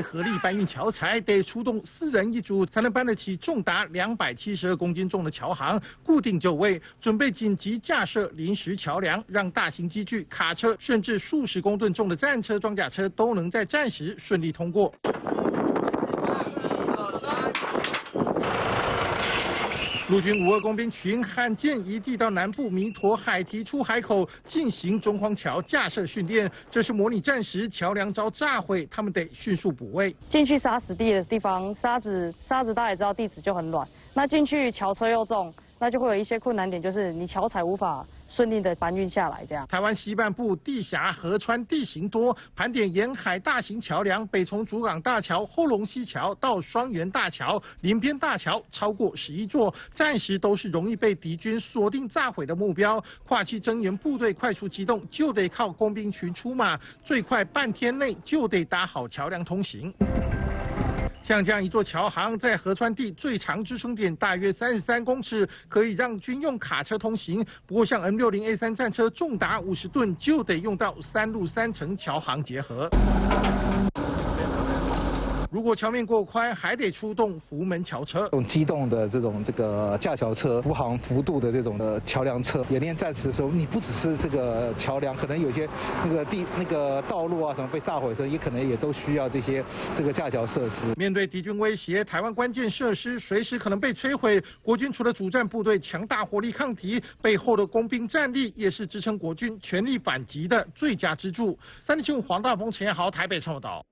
队合力搬运桥材，得出动4人一组才能搬得起重达272公斤重的桥航，固定就位，准备紧急架设临时桥梁，让大型机具、卡车甚至数十公吨重的战车、装甲车都能在战时顺利通过。陆军52工兵群罕见移地到南部弥陀海堤出海口进行中荒桥架设训练，这是模拟战时桥梁遭炸毁，他们得迅速补位。进去沙石地的地方，沙子大家也知道地质就很软，那进去桥车又重，那就会有一些困难点，就是你桥材无法顺利的搬运下来，这样。台湾西半部地峡河川地形多，盘点沿海大型桥梁，北从竹港大桥、后龙溪桥到双园大桥、林边大桥，超过11座，暂时都是容易被敌军锁定炸毁的目标。跨期增援部队快速机动，就得靠工兵群出马，最快半天内就得打好桥梁通行。像这样一座桥航，在河川地最长支撑点大约33公尺，可以让军用卡车通行。不过，像 M60A3 战车重达50吨，就得用到3路3层桥航结合。如果桥面过宽，还得出动浮门桥车。这种机动的这个架桥车、浮航幅度的这种的桥梁车，演练战时的时候，你不只是这个桥梁，可能有些那个道路啊什么被炸毁的时候，也可能也都需要这个架桥设施。面对敌军威胁，台湾关键设施随时可能被摧毁。国军除了主战部队强大火力抗敌，背后的工兵战力也是支撑国军全力反击的最佳支柱。3立新闻黄大峰、陈彦豪台北报道。